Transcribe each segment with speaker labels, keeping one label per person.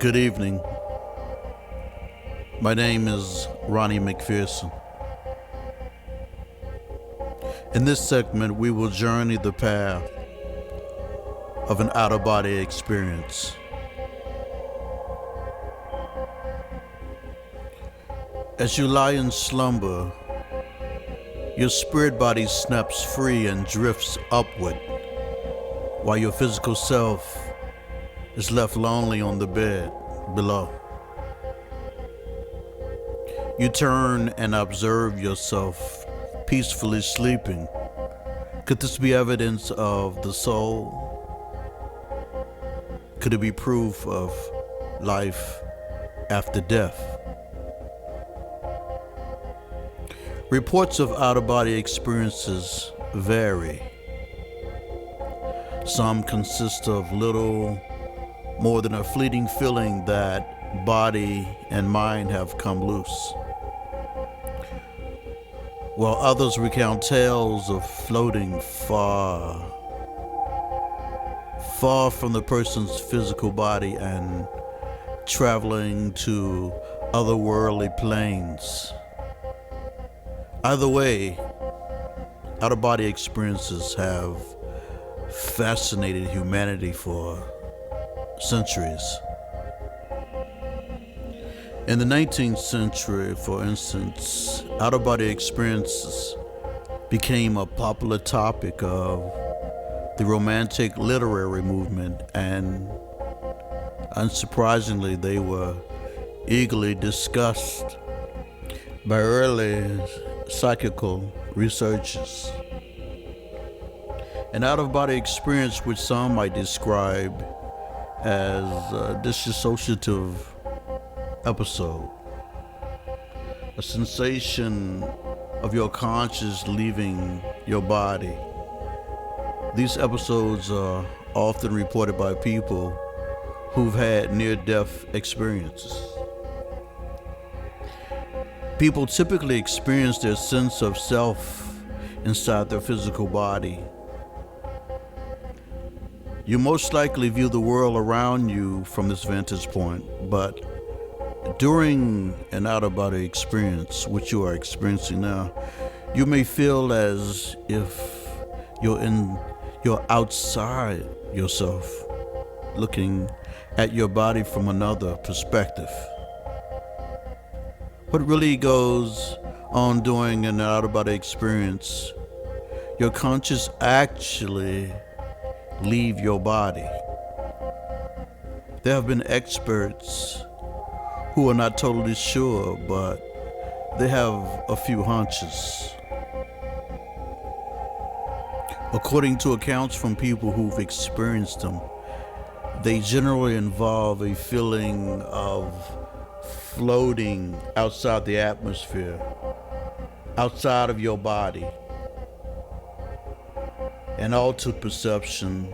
Speaker 1: Good evening. My name is Ronnie McPherson. In this segment, we will journey the path of an out-of-body experience. As you lie in slumber, your spirit body snaps free and drifts upward, while your physical self is left lonely on the bed below. You turn and observe yourself peacefully sleeping. Could this be evidence of the soul? Could it be proof of life after death? Reports of out-of-body experiences vary. Some consist of little more than a fleeting feeling that body and mind have come loose, while others recount tales of floating far, far from the person's physical body and traveling to otherworldly planes. Either way, out-of-body experiences have fascinated humanity for centuries. In the 19th century, for instance, out-of-body experiences became a popular topic of the Romantic literary movement, and unsurprisingly, they were eagerly discussed by early psychical researchers. An out-of-body experience, which some might describe as a dissociative episode, a sensation of your conscious leaving your body. These episodes are often reported by people who've had near-death experiences. People typically experience their sense of self inside their physical body. You most likely view the world around you from this vantage point, but during an out-of-body experience, which you are experiencing now, you may feel as if you're outside yourself, looking at your body from another perspective. What really goes on during an out-of-body experience, your conscious actually leave your body. There have been experts who are not totally sure, but they have a few hunches. According to accounts from people who've experienced them, they generally involve a feeling of floating outside the atmosphere, outside of your body, an altered perception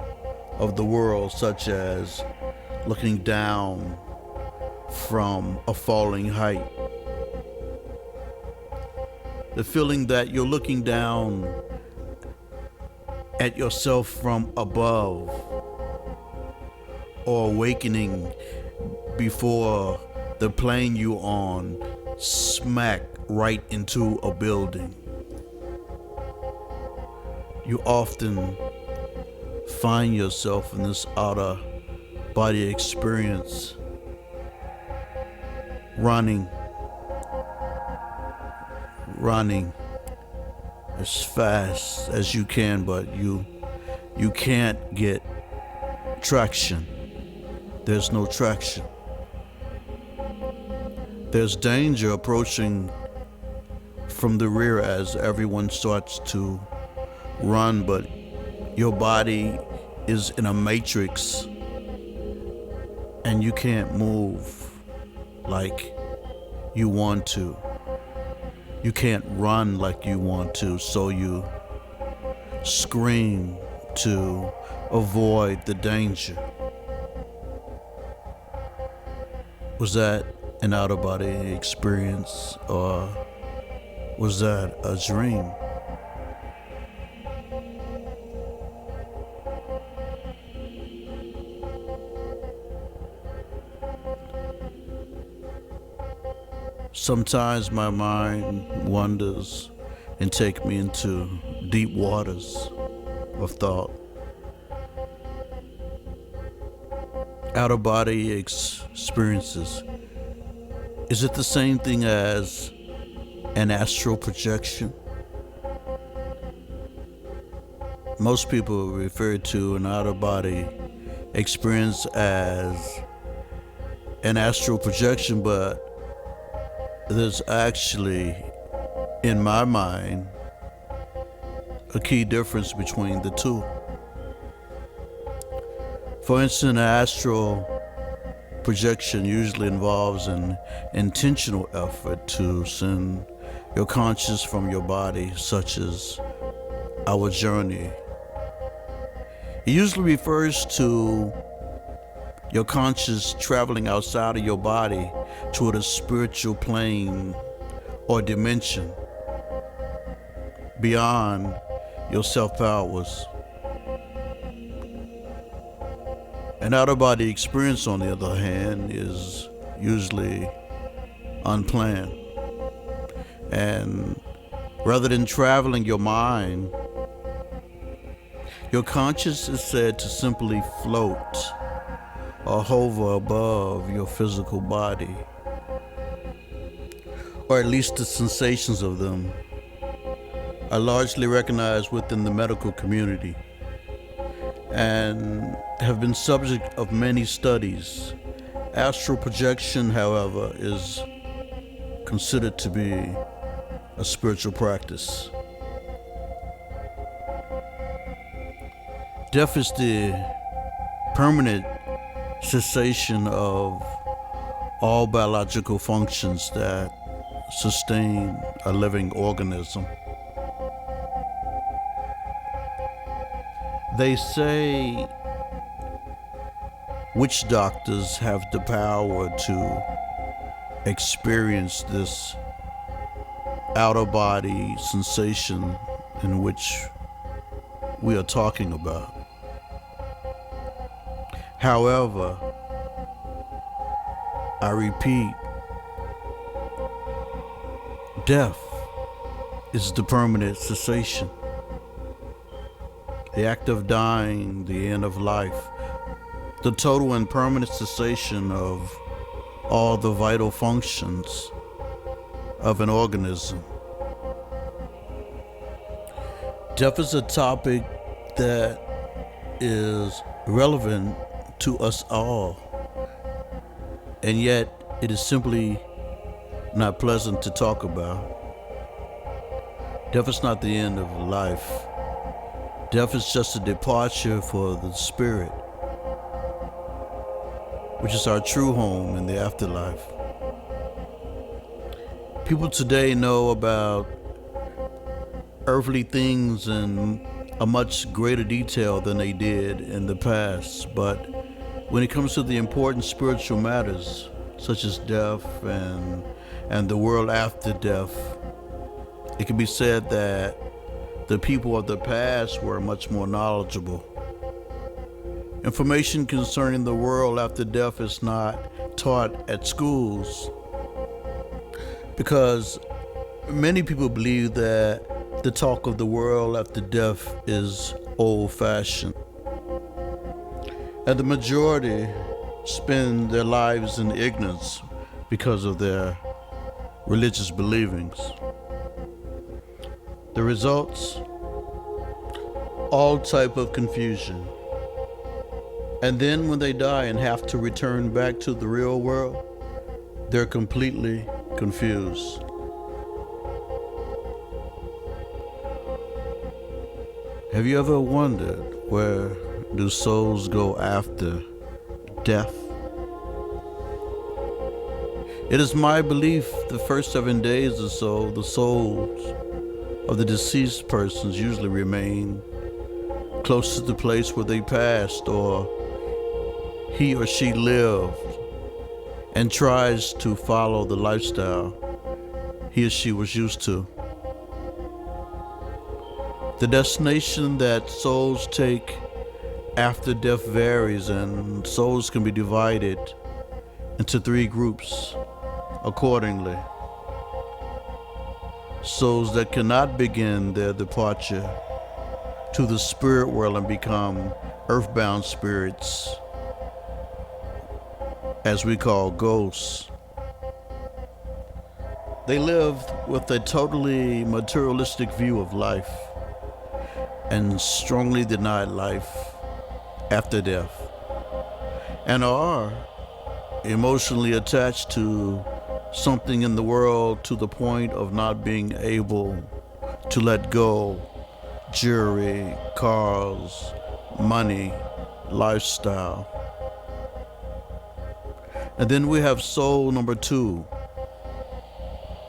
Speaker 1: of the world, such as looking down from a falling height. The feeling that you're looking down at yourself from above, or awakening before the plane you're on smack right into a building. You often find yourself in this outer body experience, running as fast as you can, but you can't get traction. There's no traction. There's danger approaching from the rear as everyone starts to run, but your body is in a matrix and you can't move like you want to. You can't run like you want to, so you scream to avoid the danger. Was that an out-of-body experience, or was that a dream? Sometimes my mind wanders and take me into deep waters of thought. Out-of-body experiences. Is it the same thing as an astral projection? Most people refer to an out-of-body experience as an astral projection, but there's actually, in my mind, a key difference between the two. For instance, an astral projection usually involves an intentional effort to send your conscious from your body, such as our journey. It usually refers to your conscious traveling outside of your body toward a spiritual plane or dimension beyond your self-powers. An out-of-body experience, on the other hand, is usually unplanned. And rather than traveling your mind, your conscious is said to simply float or hover above your physical body, or at least the sensations of them are largely recognized within the medical community and have been subject of many studies. Astral projection, however, is considered to be a spiritual practice. Death is the permanent cessation of all biological functions that sustain a living organism. They say witch doctors have the power to experience this out-of-body sensation in which we are talking about. However, I repeat, death is the permanent cessation. The act of dying, the end of life, the total and permanent cessation of all the vital functions of an organism. Death is a topic that is relevant to us all, and yet it is simply not pleasant to talk about. Death is not the end of life. Death is just a departure for the spirit, which is our true home in the afterlife. People today know about earthly things in a much greater detail than they did in the past, but when it comes to the important spiritual matters, such as death and the world after death, it can be said that the people of the past were much more knowledgeable. Information concerning the world after death is not taught at schools because many people believe that the talk of the world after death is old-fashioned. And the majority spend their lives in ignorance because of their religious believings. The results? All type of confusion. And then when they die and have to return back to the real world, they're completely confused. Have you ever wondered, where do souls go after death? It is my belief the first 7 days or so, the souls of the deceased persons usually remain close to the place where they passed or he or she lived, and tries to follow the lifestyle he or she was used to. The destination that souls take after death varies, and souls can be divided into 3 groups accordingly. souls that cannot begin their departure to the spirit world and become earthbound spirits, as we call ghosts. They live with a totally materialistic view of life and strongly deny life after death, and are emotionally attached to something in the world to the point of not being able to let go. Jewelry, cars, money, lifestyle. And then we have soul number 2,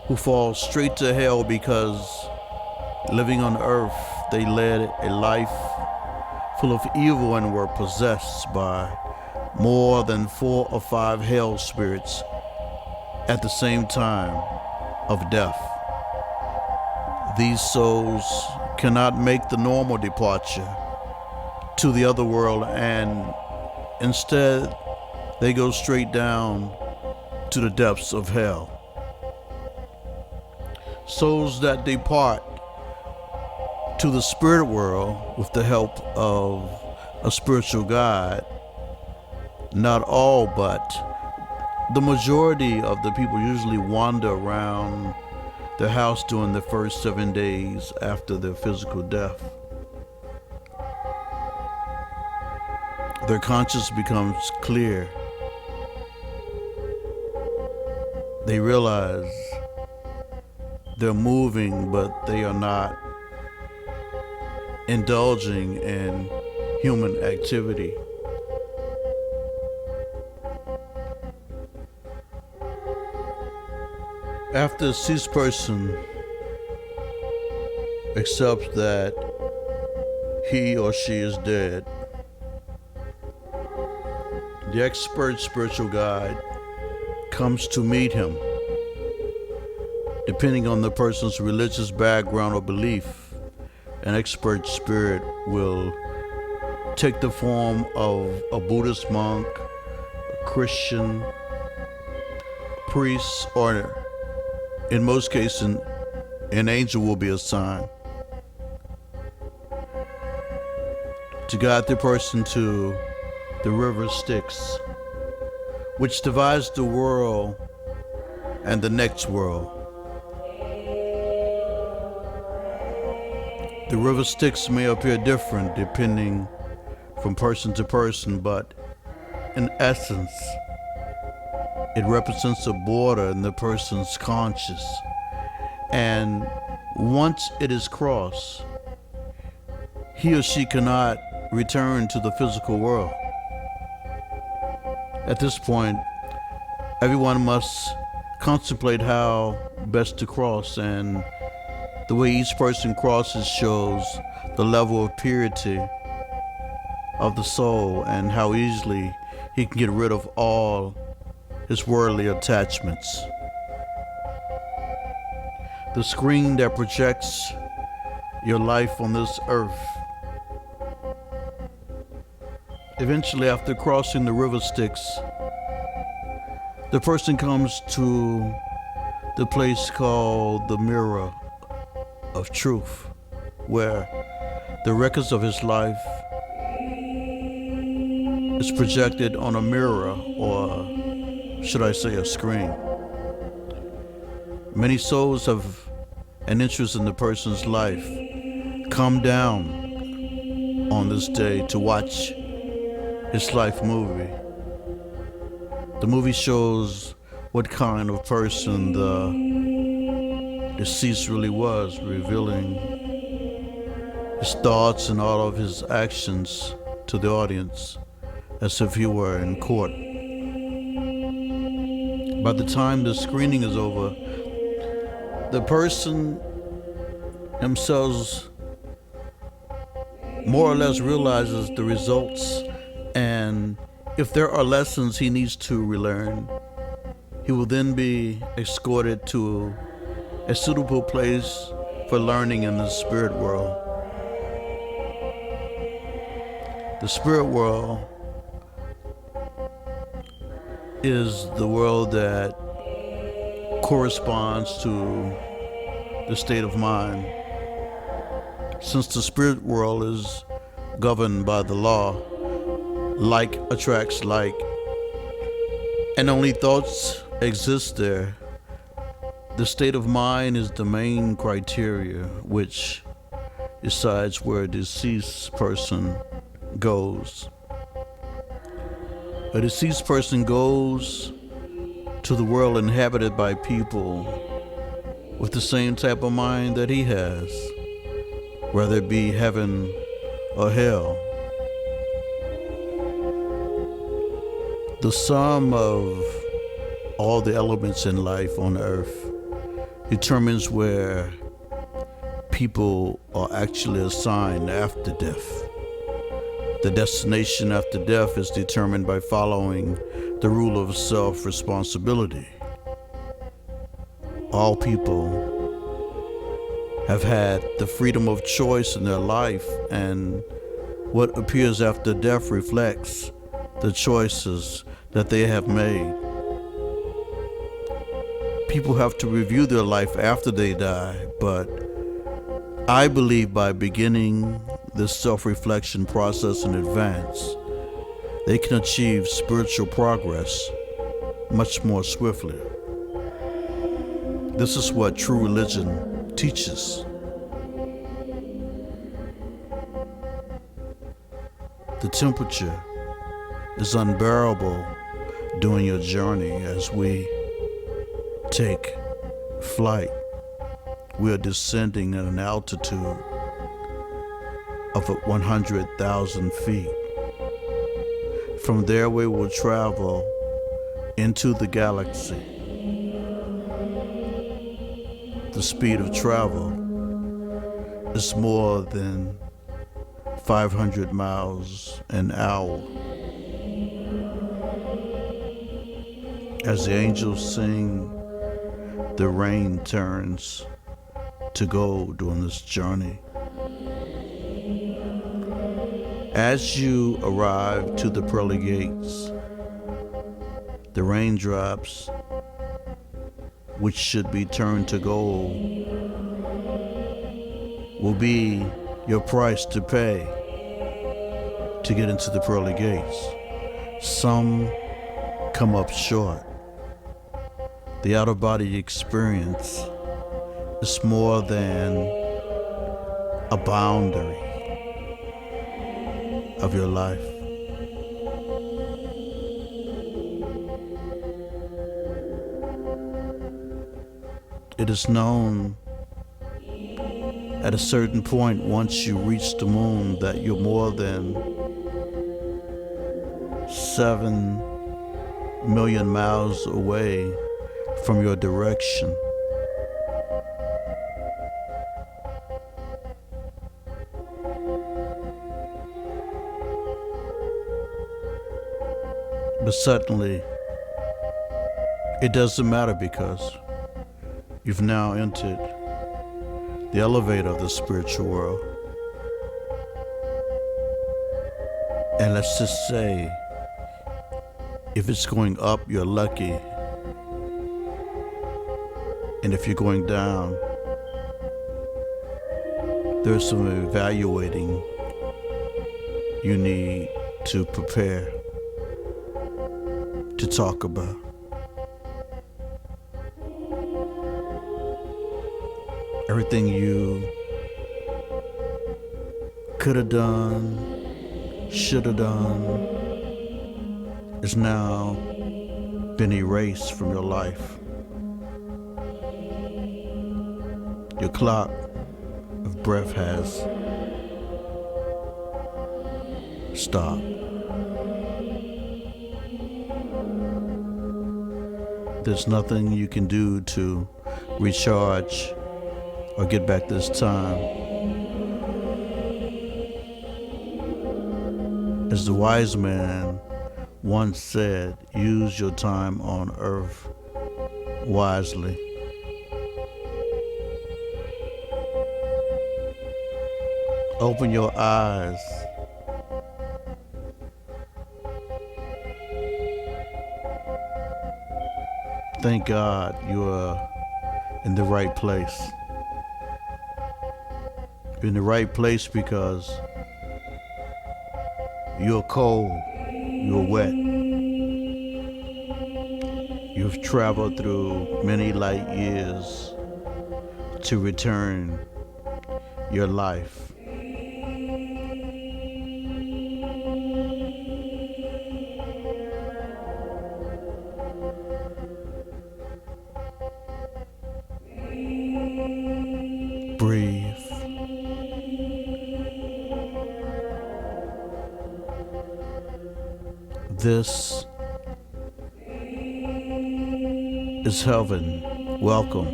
Speaker 1: who falls straight to hell because living on earth they led a life full of evil and were possessed by more than 4 or 5 hell spirits at the same time of death. These souls cannot make the normal departure to the other world, and instead they go straight down to the depths of hell. Souls that depart to the spirit world with the help of a spiritual guide, not all, but the majority of the people usually wander around their house during the first 7 days after their physical death. Their conscience becomes clear. They realize they're moving, but they are not indulging in human activity. After a deceased person accepts that he or she is dead, the expert spiritual guide comes to meet him. Depending on the person's religious background or belief, an expert spirit will take the form of a Buddhist monk, a Christian priest, or in most cases, an angel will be assigned to guide the person to the river Styx, which divides the world and the next world. The river Styx may appear different depending from person to person, but in essence, it represents a border in the person's conscious, and once it is crossed, he or she cannot return to the physical world. At this point, everyone must contemplate how best to cross, and the way each person crosses shows the level of purity of the soul and how easily he can get rid of all his worldly attachments. The screen that projects your life on this earth. Eventually, after crossing the river Styx, the person comes to the place called the mirror of truth, where the records of his life is projected on a mirror, or should I say a screen. Many souls have an interest in the person's life come down on this day to watch his life movie. The movie shows what kind of person the deceased really was, revealing his thoughts and all of his actions to the audience as if he were in court. By the time the screening is over, the person himself more or less realizes the results, and if there are lessons he needs to relearn, he will then be escorted to a suitable place for learning in the spirit world. The spirit world is the world that corresponds to the state of mind. Since the spirit world is governed by the law, like attracts like, and only thoughts exist there, the state of mind is the main criteria which decides where a deceased person goes. A deceased person goes to the world inhabited by people with the same type of mind that he has, whether it be heaven or hell. The sum of all the elements in life on earth determines where people are actually assigned after death. The destination after death is determined by following the rule of self-responsibility. All people have had the freedom of choice in their life, and what appears after death reflects the choices that they have made. People have to review their life after they die, but I believe by beginning this self-reflection process in advance, they can achieve spiritual progress much more swiftly. This is what true religion teaches. The temperature is unbearable during your journey as we take flight. We are descending at an altitude of 100,000 feet. From there we will travel into the galaxy. The speed of travel is more than 500 miles an hour. As the angels sing, the rain turns to gold during this journey. As you arrive to the pearly gates, the raindrops, which should be turned to gold, will be your price to pay to get into the pearly gates. Some come up short. The out-of-body experience is more than a boundary of your life. It is known at a certain point, once you reach the moon, that you're more than 7 million miles away from your direction. But suddenly, it doesn't matter because you've now entered the elevator of the spiritual world. And let's just say, if it's going up, you're lucky. And if you're going down, there's some evaluating you need to prepare to talk about. Everything you could have done, should have done, is now been erased from your life. Your clock of breath has stopped. There's nothing you can do to recharge or get back this time. As the wise man once said, use your time on earth wisely. Open your eyes. Thank God you are in the right place. in the right place because you're cold, you're wet. You've traveled through many light years to return your life. Breathe. This is heaven. Welcome,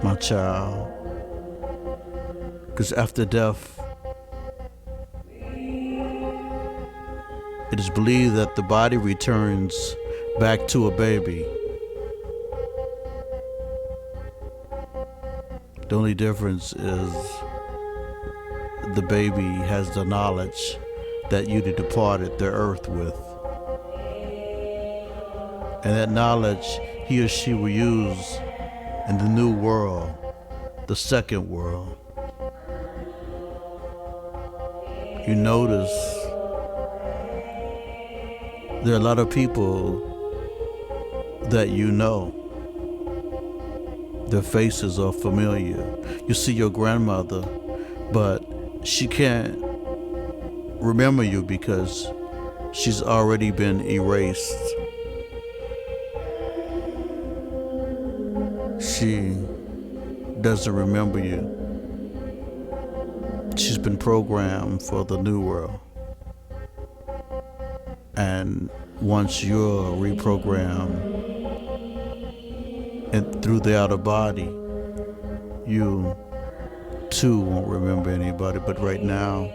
Speaker 1: my child. Because after death, it is believed that the body returns back to a baby. The only difference is the baby has the knowledge that you departed the earth with. And that knowledge he or she will use in the new world, the second world. You notice there are a lot of people that you know. Their faces are familiar. You see your grandmother, but she can't remember you because she's already been erased. She doesn't remember you. She's been programmed for the new world. And once you're reprogrammed and through the outer body, you too won't remember anybody. But right now,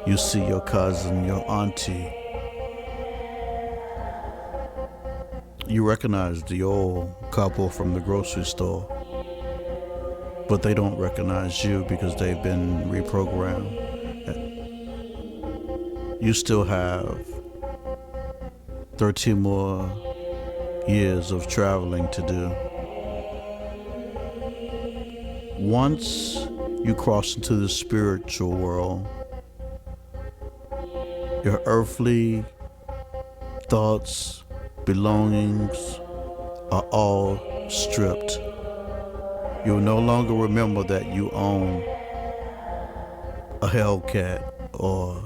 Speaker 1: you see your cousin, your auntie. You recognize the old couple from the grocery store, but they don't recognize you because they've been reprogrammed. You still have 13 more years of traveling to do. Once you cross into the spiritual world, your earthly thoughts, belongings are all stripped. You will no longer remember that you own a Hellcat or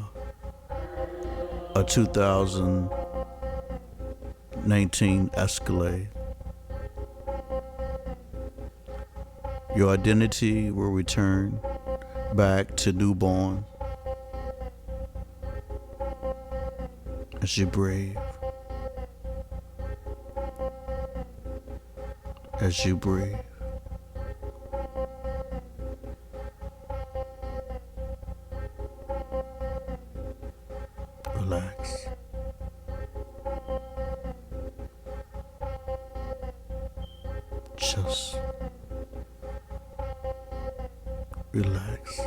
Speaker 1: a 2019 Escalade. Your identity will return back to newborn as you breathe. As you breathe. Relax. Just relax.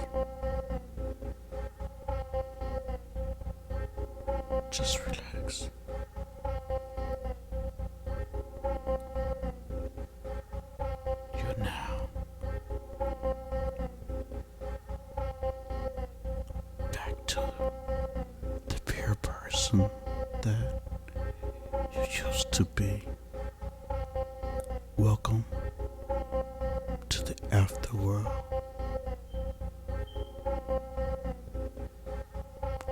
Speaker 1: Just relax. You're now back to the pure person that you used to be. Welcome to the afterworld.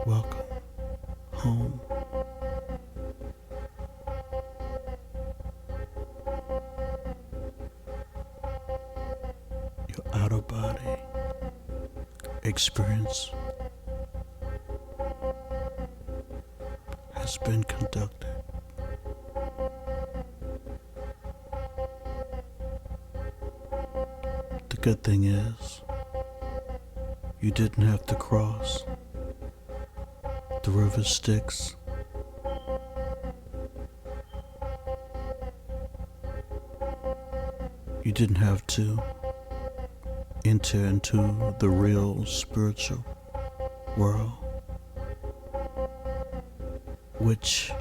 Speaker 1: Welcome home. Your outer body experience has been conducted. The good thing is, you didn't have to cross the river Styx. You didn't have to enter into the real spiritual world, which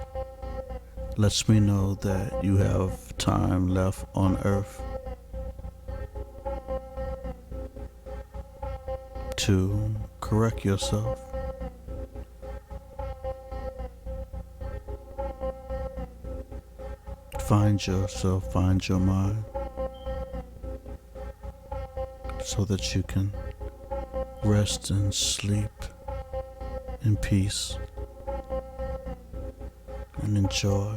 Speaker 1: lets me know that you have time left on earth. to correct yourself. Find yourself, find your mind, so that you can rest and sleep in peace and enjoy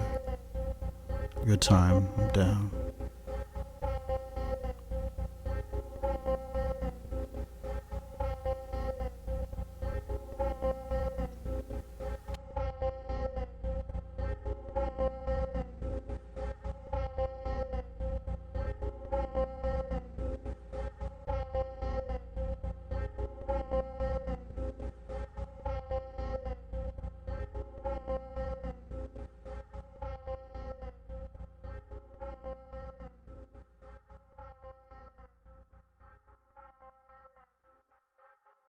Speaker 1: your time down.